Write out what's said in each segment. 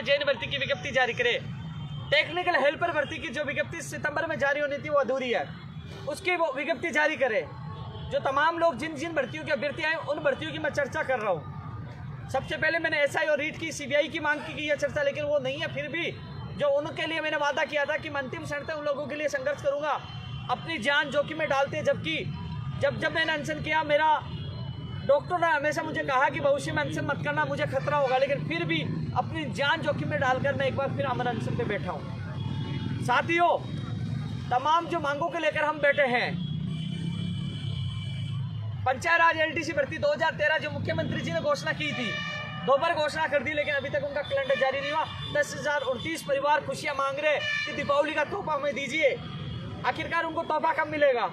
जैन भर्ती की विज्ञप्ति जारी करे। टेक्निकल हेल्पर भर्ती की जो विज्ञप्ति सितंबर में जारी होनी थी वो अधूरी है, उसकी वो विज्ञप्ति जारी करे। जो तमाम लोग जिन जिन भर्तियों के अभ्यर्थी आए उन भर्तियों की मैं चर्चा कर रहा हूँ। सबसे पहले मैंने एसआई और रीट की, सीबीआई की मांग की है चर्चा, लेकिन वो नहीं है। फिर भी जो उनके लिए मैंने वादा किया था कि मैं अंतिम क्षण तक उन लोगों के लिए संघर्ष करूँगा, अपनी जान जोखिम में डालते। जबकि जब मैंने अनशन किया, मेरा डॉक्टर ने हमेशा मुझे कहा कि भविष्य में अनशन मत करना, मुझे खतरा होगा, लेकिन फिर भी अपनी जान जोखिम में डालकर मैं एक बार फिर अमर अनशन पे बैठा हूँ। साथियों, तमाम जो मांगों को लेकर हम बैठे हैं, पंचायत राज एलडीसी भर्ती 2013 जो मुख्यमंत्री जी ने घोषणा की थी, 2 बार घोषणा कर दी, लेकिन अभी तक उनका कैलेंडर जारी नहीं हुआ। 10,029 परिवार खुशियां मांग रहे कि दीपावली का तोहफा हमें दीजिए। आखिरकार उनको तोहफा कब मिलेगा?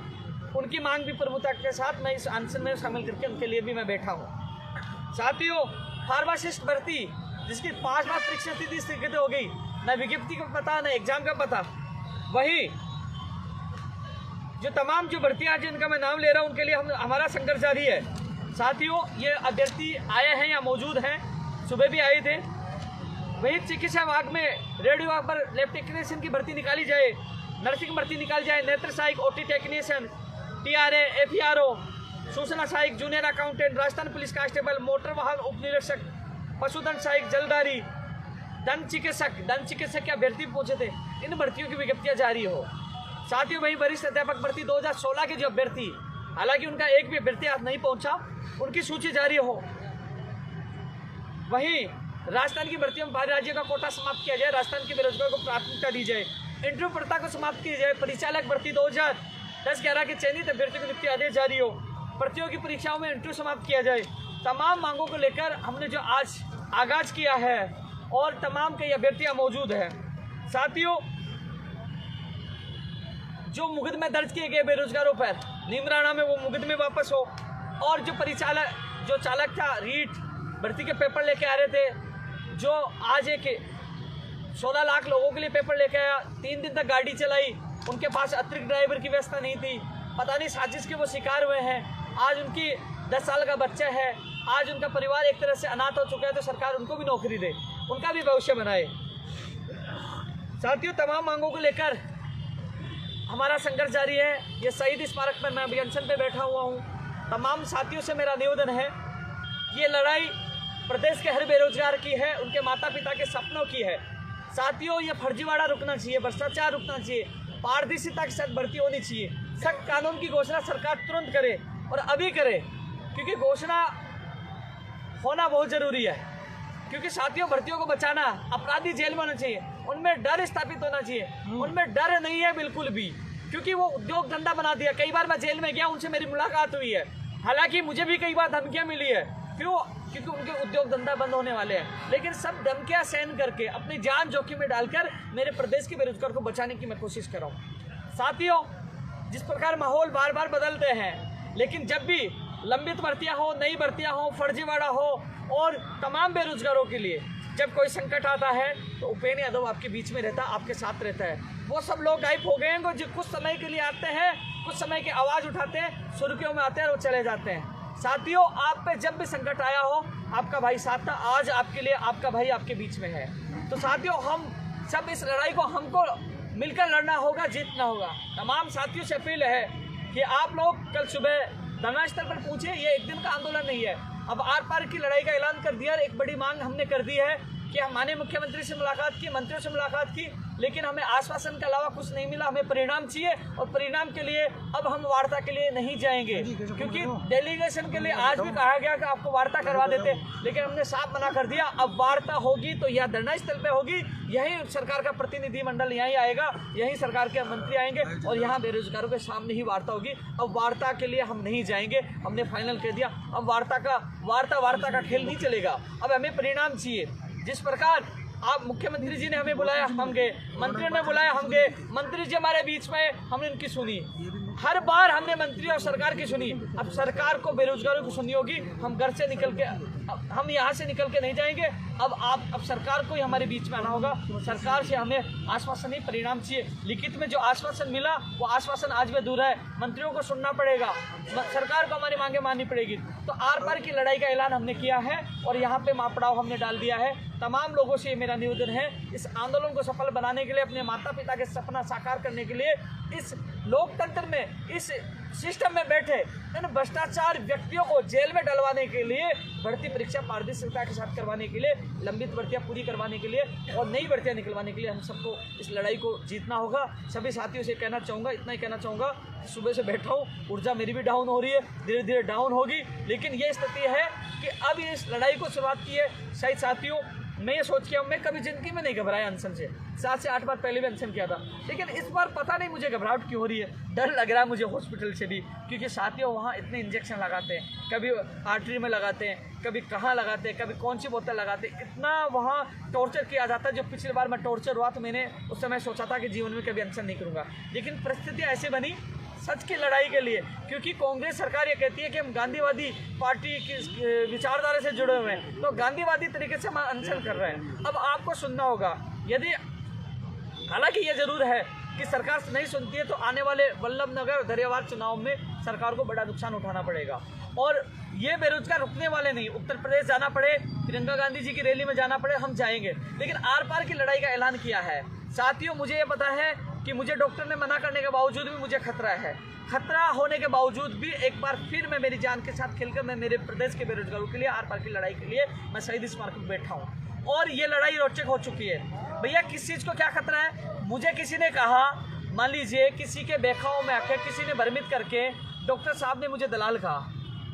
उनकी मांग भी प्रमुखता के साथ मैं इस अनशन में शामिल करके उनके लिए भी मैं बैठा हूँ। साथियों, फार्मासिस्ट भर्ती जिसकी 5 बार परीक्षा थी, स्थगित हो गई, न विज्ञप्ति का पता न एग्जाम का पता। वही जो तमाम जो भर्तियां जिनका मैं नाम ले रहा हूं उनके लिए हमारा संघर्ष जारी है। साथियों, ये अभ्यर्थी आए हैं या मौजूद हैं, सुबह भी आए थे। वही चिकित्सा विभाग में रेडियो विभाग पर लैब टेक्नीशियन की भर्ती निकाली जाए, नर्सिंग भर्ती निकाली जाए, नेत्र सहायक, ओटी टेक्नीशियन, टीआरए, एफईआरओ, सूचना सहायक, junior accountant, Rajasthan police constable, motor वाहन उप निरीक्षक, पशुधन सहायक, जलदारी, दंत चिकित्सक के अभ्यर्थी पूछे थे। इन भर्तियों की विज्ञप्तियां जारी हो। साथियों, वही वरिष्ठ अध्यापक भर्ती 2016 के जो अभ्यर्थी, हालांकि उनका एक भी अभ्यर्थी आज नहीं पहुंचा, उनकी सूची जारी हो। वहीं राजस्थान की भर्तियों में बाहरी राज्यों का कोटा समाप्त किया जाए, राजस्थान के बेरोजगार को प्राथमिकता दी जाए, इंटरव्यू प्रथा को समाप्त की जाए, परिचालक भर्ती 2010-11 के चयनित अभ्यर्थियों को नियुक्ति आदेश जारी हो, भर्तियों की परीक्षाओं में इंटरव्यू समाप्त किया जाए। तमाम मांगों को लेकर हमने जो आज आगाज किया है और तमाम कई अभ्यर्थियां मौजूद हैं। साथियों, जो मुकदमे दर्ज किए गए बेरोजगारों पर, नीमराणा में वो मुकदमे वापस हो, और जो जो चालक था रीट भर्ती के पेपर लेके आ रहे थे, जो आज एक 16 लाख लोगों के लिए पेपर लेके आया, 3 दिन तक गाड़ी चलाई, उनके पास अतिरिक्त ड्राइवर की व्यवस्था नहीं थी, पता नहीं साजिश के वो शिकार हुए हैं। आज उनकी 10 साल का बच्चा है, आज उनका परिवार एक तरह से अनाथ हो चुका है, तो सरकार उनको भी नौकरी दे, उनका भी भविष्य बनाए। साथियों, तमाम मांगों को लेकर हमारा संघर्ष जारी है। ये शहीद स्मारक पर मैं अभियान पे बैठा हुआ हूँ। तमाम साथियों से मेरा निवेदन है, ये लड़ाई प्रदेश के हर बेरोजगार की है, उनके माता पिता के सपनों की है। साथियों, ये फर्जीवाड़ा रुकना चाहिए, भ्रष्टाचार रुकना चाहिए, पारदर्शिता के साथ भर्ती होनी चाहिए। सख्त कानून की घोषणा सरकार तुरंत करे और अभी करे, क्योंकि घोषणा होना बहुत जरूरी है। क्योंकि साथियों, भर्तियों को बचाना, अपराधी जेल में होना चाहिए, उनमें डर स्थापित होना चाहिए। उनमें डर नहीं है बिल्कुल भी, क्योंकि वो उद्योग धंधा बना दिया। कई बार मैं जेल में गया, उनसे मेरी मुलाकात हुई है, हालांकि मुझे भी कई बार धमकियां मिली है। क्यों? क्योंकि उनके उद्योग धंधा बंद होने वाले हैं, लेकिन सब धमकियां सहन करके अपनी जान जोखिम में डालकर मेरे प्रदेश के बेरोजगार को बचाने की मैं कोशिश कर रहा हूँ। साथियों, जिस प्रकार माहौल बार बार बदलते हैं, लेकिन जब भी लंबित भर्तियां हो, नई भर्तियां हो, फर्जीवाड़ा हो, और तमाम बेरोजगारों के लिए जब कोई संकट आता है तो उपेंद्र यादव आपके बीच में रहता, आपके साथ रहता है। वो सब लोग गायब हो गए हैं जो कुछ समय के लिए आते हैं, कुछ समय की आवाज़ उठाते हैं, सुर्खियों में आते हैं और चले जाते हैं। साथियों, आप पे जब भी संकट आया हो, आपका भाई साथ था, आज आपके लिए आपका भाई आपके बीच में है। तो साथियों, हम सब इस लड़ाई को हमको मिलकर लड़ना होगा, जीतना होगा। तमाम साथियों से अपील है कि आप लोग कल सुबह धरना स्थल पर पूछे, ये एक दिन का आंदोलन नहीं है। अब आर पार की लड़ाई का ऐलान कर दिया। एक बड़ी मांग हमने कर दी है कि हम माननीय मुख्यमंत्री से मुलाकात की, मंत्रियों से मुलाकात की, लेकिन हमें आश्वासन के अलावा कुछ नहीं मिला। हमें परिणाम चाहिए, और परिणाम के लिए अब हम वार्ता के लिए नहीं जाएंगे, क्योंकि डेलीगेशन के लिए आज भी कहा गया कि आपको वार्ता करवा देते, लेकिन हमने साफ मना कर दिया। अब वार्ता होगी तो यह धरना स्थल पे होगी, यही सरकार का प्रतिनिधिमंडल यहीं आएगा, यही सरकार के मंत्री आएंगे और यहाँ बेरोजगारों के सामने ही वार्ता होगी। अब वार्ता के लिए हम नहीं जाएंगे, हमने फाइनल कर दिया। अब वार्ता का खेल नहीं चलेगा, अब हमें परिणाम चाहिए। जिस प्रकार आप मुख्यमंत्री जी ने हमें बुलाया, हम गए, मंत्रियों ने बुलाया, हम गए, मंत्री जी हमारे बीच में, हमने उनकी सुनी। हर बार हमने मंत्री और सरकार की सुनी। अब सरकार को बेरोजगारों की सुननी होगी। हम घर से निकल के, हम यहाँ से निकल के नहीं जाएंगे। अब सरकार को ही हमारे बीच में आना होगा। सरकार से हमें आश्वासन ही परिणाम चाहिए। लिखित में जो आश्वासन मिला वो आश्वासन आज भी अधूरा है। मंत्रियों को सुनना पड़ेगा, सरकार को हमारी मांगे माननी पड़ेगी। तो आर पार की लड़ाई का ऐलान हमने किया है और यहाँ पे मापड़ाव हमने डाल दिया है। तमाम लोगों से मेरा निवेदन है, इस आंदोलन को सफल बनाने के लिए, अपने माता पिता के सपना साकार करने के लिए, इस लोकतंत्र में, इस सिस्टम में बैठे इन भ्रष्टाचार व्यक्तियों को जेल में डलवाने के लिए, भर्ती परीक्षा पारदर्शिता के साथ करवाने के लिए, लंबित भर्तियां पूरी करवाने के लिए और नई भर्तियां निकलवाने के लिए हम सबको इस लड़ाई को जीतना होगा। सभी साथियों से कहना चाहूँगा, इतना ही कहना चाहूँगा, सुबह से बैठा हूँ, ऊर्जा मेरी भी डाउन हो रही है, धीरे धीरे डाउन होगी, लेकिन ये स्थिति है कि अब इस लड़ाई को शुरुआत की है। शायद साथियों, मैं ये सोच के मैं कभी जिंदगी में नहीं घबराया अनशन से, 7 से 8 बार पहले भी अनशन किया था, लेकिन इस बार पता नहीं मुझे घबराहट क्यों हो रही है। डर लग रहा है मुझे हॉस्पिटल से भी, क्योंकि साथियों वहाँ इतने इंजेक्शन लगाते हैं, कभी आर्टरी में लगाते हैं, कभी कहाँ लगाते हैं, कभी कौन सी बोतल लगाते हैं, इतना वहाँ टॉर्चर किया जाता है। जो पिछली बार मैं टॉर्चर हुआ तो मैंने उस समय सोचा था कि जीवन में कभी अनशन नहीं करूँगा, लेकिन परिस्थिति ऐसे बनी सच की लड़ाई के लिए, क्योंकि कांग्रेस सरकार ये कहती है कि हम गांधीवादी पार्टी की विचारधारा से जुड़े हुए हैं, तो गांधीवादी तरीके से हम अनशन कर रहे हैं। अब आपको सुनना होगा, यदि हालांकि ये जरूर है कि सरकार नहीं सुनती है तो आने वाले वल्लभनगर दरियावार चुनाव में सरकार को बड़ा नुकसान उठाना पड़ेगा। और ये बेरोजगार रुकने वाले नहीं, उत्तर प्रदेश जाना पड़े, प्रियंका गांधी जी की रैली में जाना पड़े, हम जाएंगे, लेकिन आर पार की लड़ाई का ऐलान किया है। साथियों, मुझे ये पता है कि मुझे डॉक्टर ने मना करने के बावजूद भी मुझे खतरा है, खतरा होने के बावजूद भी एक बार फिर मैं मेरी जान के साथ खेलकर मैं मेरे प्रदेश के बेरोजगारों के लिए, आर पार की लड़ाई के लिए मैं शहीद स्मारक पर बैठा हूँ। और ये लड़ाई रोचक हो चुकी है। भैया, किस चीज़ को क्या खतरा है? मुझे किसी ने कहा, मान लीजिए किसी के बेखाओं में आके किसी ने भ्रमित करके, डॉक्टर साहब ने मुझे दलाल कहा,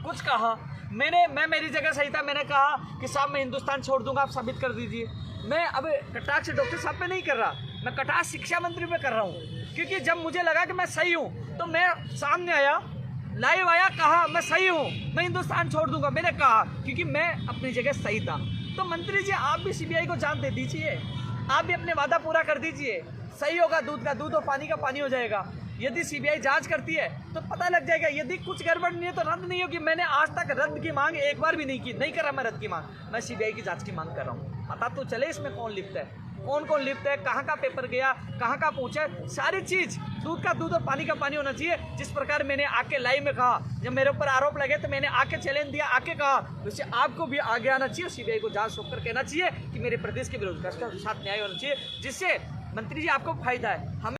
कुछ कहा, मैं मेरी जगह सही था, मैंने कहा कि साहब मैं हिंदुस्तान छोड़ दूंगा, आप साबित कर दीजिए। मैं अब कटाक्ष डॉक्टर साहब पे नहीं कर रहा, मैं कटाक्ष शिक्षा मंत्री पे कर रहा हूँ, क्योंकि जब मुझे लगा कि मैं सही हूँ तो मैं सामने आया, लाइव आया, कहा मैं सही हूँ, मैं हिंदुस्तान छोड़ दूंगा, मैंने कहा, क्योंकि मैं अपनी जगह सही था। तो मंत्री जी, आप भी सीबीआई को जान दे दीजिए, आप भी अपने वादा पूरा कर दीजिए, सही होगा, दूध का दूध और पानी का पानी हो जाएगा। यदि सीबीआई जांच करती है तो पता लग जाएगा, यदि कुछ गड़बड़ नहीं है तो रद्द नहीं होगी। मैंने आज तक रद्द की मांग एक बार भी नहीं की, नहीं करा मैं रद्द की मांग, मैं सीबीआई की जांच की मांग कर रहा हूँ। पता तो चले इसमें कौन लिप्त है, कौन कौन लिप्त है, कहाँ का पेपर गया, कहाँ का पहुँचा, सारी चीज़ दूध का दूध और पानी का पानी होना चाहिए। जिस प्रकार मैंने आके लाइव में कहा, जब मेरे ऊपर आरोप लगे तो मैंने आके चैलेंज दिया, आके कहा, वैसे आपको भी आगे आना चाहिए, सीबीआई को जांच सौंप कर कहना चाहिए कि मेरे प्रदेश के बेरोजगार के साथ न्याय होना चाहिए, जिससे मंत्री जी आपको फायदा है। हमें